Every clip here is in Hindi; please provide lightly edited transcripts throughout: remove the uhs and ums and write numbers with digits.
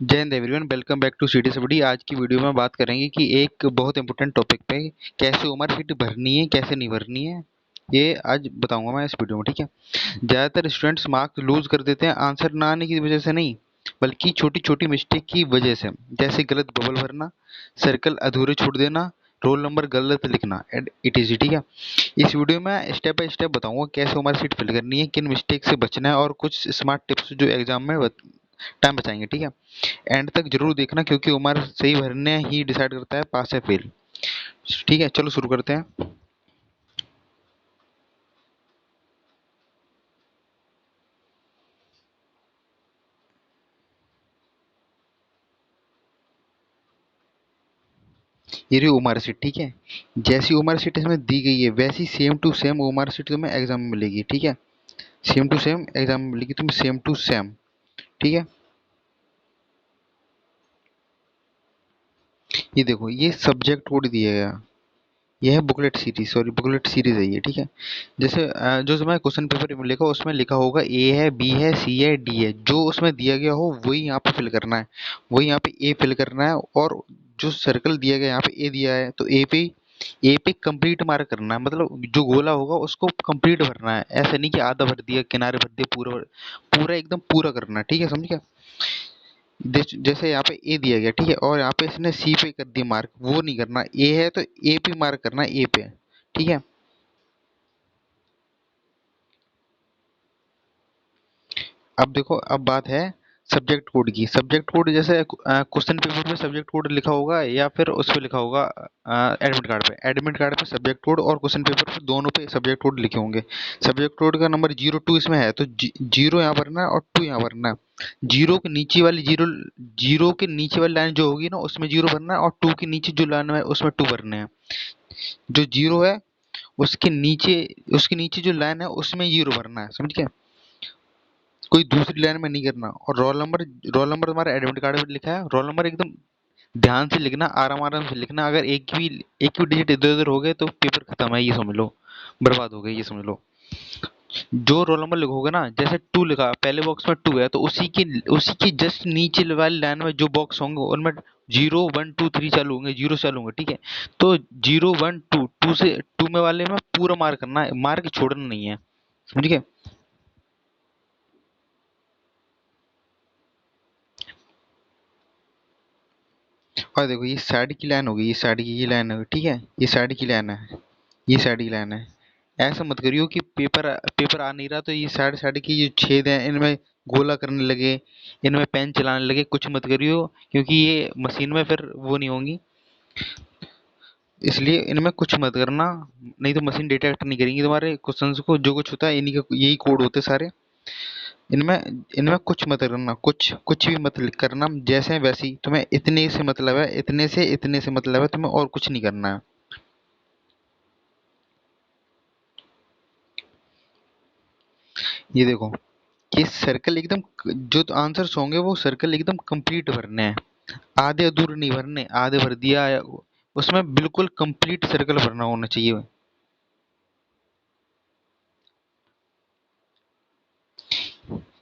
जय हिंद everyone, welcome back to city study. आज की वीडियो में बात करेंगे कि एक बहुत इंपॉर्टेंट टॉपिक पे कैसे उम्र फिट भरनी है, कैसे नहीं भरनी है। ये आज बताऊंगा मैं इस वीडियो में, ठीक है। ज़्यादातर स्टूडेंट्स मार्क्स लूज कर देते हैं आंसर ना आने की वजह से नहीं, बल्कि छोटी छोटी मिस्टेक की वजह से। जैसे गलत बबल भरना, सर्कल अधूरे छोड़ देना, रोल नंबर गलत लिखना, इटीजी, ठीक है। इस वीडियो में स्टेप बाय स्टेप बताऊंगा कैसे उम्र शीट फिल करनी है, किन मिस्टेक से बचना है और कुछ स्मार्ट टिप्स जो एग्जाम में टाइम बचाएंगे, ठीक है। एंड तक जरूर देखना क्योंकि उम्र सही भरने ही डिसाइड करता है पास या फेल। ठीक है, चलो शुरू करते हैं। ये रही उम्र शीट, ठीक है। जैसी उम्र शीट इसमें दी गई है वैसी सेम टू सेम उम्र शीट तुम्हें एग्जाम में मिलेगी, ठीक है। सेम टू सेम एग्जाम में मिलेगी तुम्हें, सेम टू सेम, ठीक है। ये देखो, ये सब्जेक्ट कोड दिया गया, ये है booklet series, sorry booklet series है ये, ठीक है। जैसे जो तुम्हारे क्वेश्चन पेपर में लिखा उसमें लिखा होगा ए है, बी है, सी है, डी है। जो उसमें दिया गया हो वही यहाँ पे फिल करना है, वही यहाँ पे ए फिल करना है। और जो सर्कल दिया गया यहाँ पे ए दिया है तो ए पे कंप्लीट मार्क करना है, मतलब जो गोला होगा उसको कंप्लीट भरना है। ऐसा नहीं कि आधा भर दिया, किनारे भर दिया, पूरा एकदम पूरा करना है, ठीक है, समझ गया। जैसे यहाँ पे ए दिया गया, ठीक है, और यहाँ पे इसने सी पे कर दिया मार्क, वो नहीं करना। ए है तो ए पे मार्क करना है, ए पे, ठीक है। अब देखो, अब बात है सब्जेक्ट कोड की। सब्जेक्ट कोड जैसे क्वेश्चन पेपर में सब्जेक्ट कोड लिखा होगा या फिर उस पे लिखा होगा एडमिट कार्ड पे सब्जेक्ट कोड, और क्वेश्चन पेपर पे दोनों पे सब्जेक्ट कोड लिखे होंगे। सब्जेक्ट कोड का नंबर 02 इसमें है तो जीरो यहाँ भरना है और 2 यहाँ भरना है। जीरो के नीचे वाली लाइन जो होगी ना उसमें जीरो भरना है, और 2 के नीचे जो लाइन है उसमें 2 भरने हैं। जो जीरो है उसके नीचे जो लाइन है उसमें जीरो भरना है, समझ गए। कोई दूसरी लाइन में नहीं करना। और रोल नंबर तुम्हारा एडमिट कार्ड में लिखा है, रोल नंबर एकदम ध्यान से लिखना, आराम आराम से लिखना। अगर एक भी डिजिट इधर उधर हो गए तो पेपर खत्म है, ये समझ लो, बर्बाद हो गए, ये समझ लो। जो रोल नंबर लिखोगे ना, जैसे 2 लिखा पहले बॉक्स में 2 है तो उसी की जस्ट नीचे वाली लाइन में जो बॉक्स होंगे उनमें 0 1 2 3 चालू होंगे, जीरो चालू होंगे, ठीक है। तो 0 1 2 से 2 में वाले में पूरा मार्क करना है, मार्क छोड़ना नहीं है, समझ गए। और देखो, ये साइड की लाइन होगी, ये साइड की ये लाइन होगी, ठीक है। ये साइड की लाइन है, ये साइड की लाइन है। ऐसा मत करियो कि पेपर पेपर आ नहीं रहा तो ये साइड साइड की जो छेद हैं इनमें गोला करने लगे, इनमें पेन चलाने लगे, कुछ मत करियो क्योंकि ये मशीन में फिर वो नहीं होंगी। इसलिए इनमें कुछ मत करना, नहीं तो मशीन डिटेक्ट नहीं करेंगी तुम्हारे क्वेश्चंस को। जो कुछ होता है इन्हीं का यही कोड होते हैं सारे। इनमें इनमें कुछ मत करना, कुछ कुछ भी मत करना, जैसे वैसे ही। तुम्हें इतने से मतलब है, इतने से मतलब है, तुम्हें और कुछ नहीं करना है। ये देखो, ये सर्कल एकदम, जो आंसर्स होंगे वो सर्कल एकदम कंप्लीट भरने हैं, आधे अधूरे नहीं भरने। आधे भर दिया उसमें बिल्कुल कंप्लीट सर्कल भरना होना चाहिए।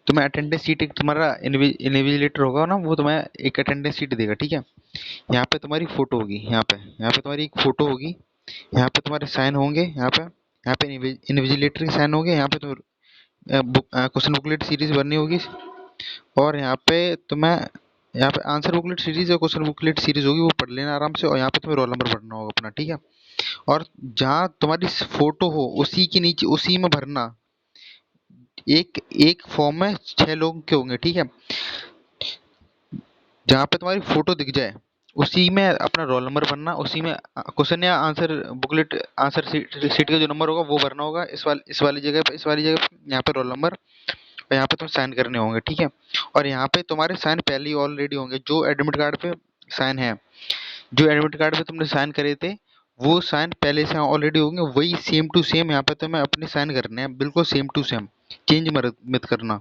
तुम्हें अटेंडेंस सीट, एक तुम्हारा इन्विजिलेटर होगा ना, वो तुम्हें एक अटेंडेंस सीट देगा, ठीक है। यहाँ पे तुम्हारी फोटो होगी, यहाँ पे तुम्हारी एक फोटो होगी, यहाँ पे तुम्हारे साइन होंगे, यहाँ पे इन्विजिलेटर के साइन होंगे, यहाँ पे तुम क्वेश्चन बुकलेट सीरीज बननी होगी। और यहाँ पे आंसर बुकलेट सीरीज और क्वेश्चन बुकलेट सीरीज होगी, वो पढ़ लेना आराम से। और यहाँ पे तुम्हें रोल नंबर भरना होगा अपना, ठीक है। और जहाँ तुम्हारी फोटो हो उसी के नीचे उसी में भरना। एक एक फॉर्म में 6 लोग के होंगे, ठीक है। जहाँ पे तुम्हारी फोटो दिख जाए उसी में अपना रोल नंबर भरना, उसी में क्वेश्चन या आंसर बुकलेट आंसर शीट का जो नंबर होगा वो भरना होगा। इस वाली जगह पे, यहाँ पे रोल नंबर, और यहाँ पे तुम्हें साइन करने होंगे, ठीक है। और यहाँ पे तुम्हारे साइन पहले ही ऑलरेडी होंगे, जो एडमिट कार्ड पे साइन है, जो एडमिट कार्ड पे तुमने साइन करे थे वो साइन पहले से ऑलरेडी होंगे। वही सेम टू सेम यहाँ पे तुम्हें अपने साइन करने हैं, बिल्कुल सेम टू सेम, चेंज मत करना,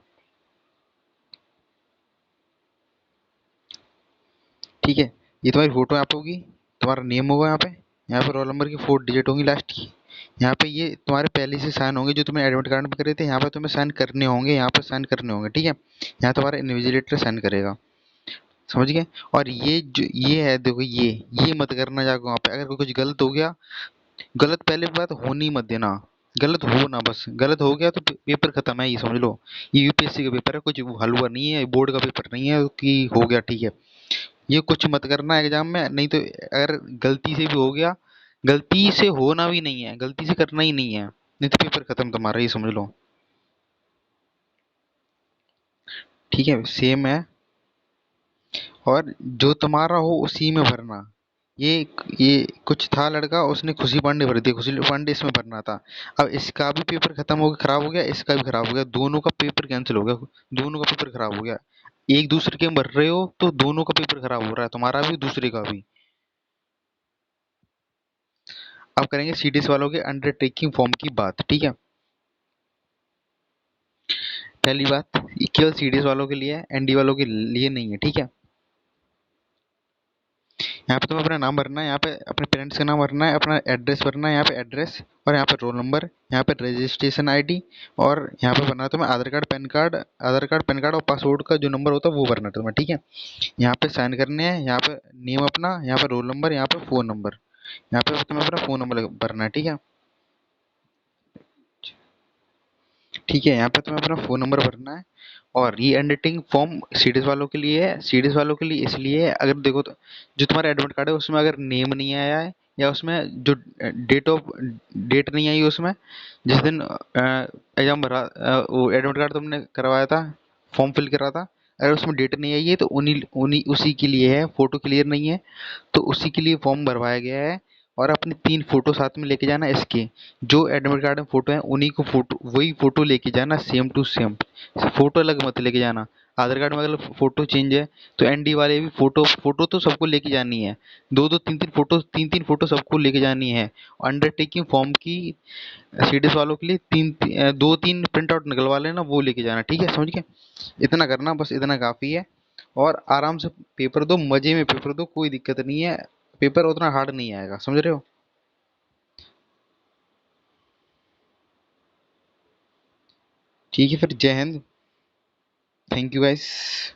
ठीक है। ये तुम्हारी फोटो यहाँ पे होगी, तुम्हारा नेम होगा यहाँ पे रोल नंबर की 4 डिजिट होंगी लास्ट की। यहाँ पे ये तुम्हारे पहले से साइन होंगे जो तुमने एडमिट कार्ड में करे थे, यहाँ पे तुम्हें साइन करने होंगे, यहाँ पे साइन करने होंगे, ठीक है। यहाँ तुम्हारा इन्विजिलेटर साइन करेगा। समझ गए। और ये जो ये है देखो, ये मत करना जाके वहाँ पे, अगर कुछ गलत हो गया, गलत पहले बात होने मत देना, गलत हो ना, बस गलत हो गया तो पेपर खत्म है, ये समझ लो। ये यूपीएससी का पेपर है, कुछ हलवा नहीं है, बोर्ड का पेपर नहीं है कि हो गया ठीक है। ये कुछ मत करना एग्जाम में, नहीं तो अगर गलती से भी हो गया, गलती से होना भी नहीं है, गलती से करना ही नहीं है, नहीं तो पेपर खत्म तुम्हारा, ये समझ लो। ठीक है, सेम है। और जो तुम्हारा हो उसी में भरना। ये ये कुछ था लड़का, उसने खुशी पांडे भर दिया, खुशी पांडे इसमें भरना था। अब इसका भी पेपर खत्म हो गया, खराब हो गया, इसका भी खराब हो गया, दोनों का पेपर कैंसिल हो गया, दोनों का पेपर खराब हो गया। एक दूसरे के में भर रहे हो तो दोनों का पेपर खराब हो रहा है, तुम्हारा भी दूसरे का भी। अब करेंगे सीडीएस वालों के अंडरटेकिंग फॉर्म की बात, ठीक है। पहली बात, ये केवल सीडीएस वालों के लिए है, एनडी वालों के लिए नहीं है, ठीक है। यहाँ पे तुम्हें अपना नाम भरना है, यहाँ पे अपने पेरेंट्स का नाम भरना है, अपना एड्रेस भरना है, यहाँ पे एड्रेस, और यहाँ पे रोल नंबर, यहाँ पे रजिस्ट्रेशन आईडी, और यहाँ पे भरना है तुम्हें आधार कार्ड पैन कार्ड, आधार कार्ड पैन कार्ड और पासपोर्ट का जो नंबर होता है वो भरना है तुम्हें, ठीक है। यहाँ पे साइन करने हैं, यहाँ पे नेम अपना, यहाँ पे रोल नंबर, यहाँ पे फ़ोन नंबर, यहाँ पे तुम्हें अपना फ़ोन नंबर भरना है, ठीक है। ठीक है, यहाँ पे तुम्हें अपना फ़ोन नंबर भरना है। और री एडिटिंग फॉर्म सीडीएस वालों के लिए है, सीडीएस वालों के लिए इसलिए है, अगर देखो तो जो तुम्हारा एडमिट कार्ड है उसमें अगर नेम नहीं आया है, या उसमें जो डेट नहीं आई उसमें, जिस दिन एग्जाम भरा, वो एडमिट कार्ड तुमने करवाया था, फॉर्म फिल करा था, अगर उसमें डेट नहीं आई है तो उन्हीं उन्हीं उसी के लिए है, फोटो क्लियर नहीं है तो उसी के लिए फॉर्म भरवाया गया है। और अपनी 3 फ़ोटो साथ में लेके जाना इसके, जो एडमिट कार्ड में फ़ोटो है उन्हीं को फ़ोटो, वही फ़ोटो लेके जाना, सेम टू सेम। फ़ोटो अलग मत लेके जाना। आधार कार्ड में अगर फ़ोटो चेंज है तो एनडी वाले भी फ़ोटो फ़ोटो तो सबको लेके जानी है। 2-2 3-3 फ़ोटो, 3-3 फ़ोटो सबको लेके जानी है। अंडरटेकिंग फॉर्म की सीडीएस वालों के लिए 2-3 प्रिंट आउट निकलवा लेना, वो लेके जाना, ठीक है, समझ गए। इतना करना, बस इतना काफ़ी है। और आराम से पेपर दो, मज़े में पेपर दो, कोई दिक्कत नहीं है। पेपर उतना हार्ड नहीं आएगा, समझ रहे हो। ठीक है, फिर जय हिंद। Thank you guys.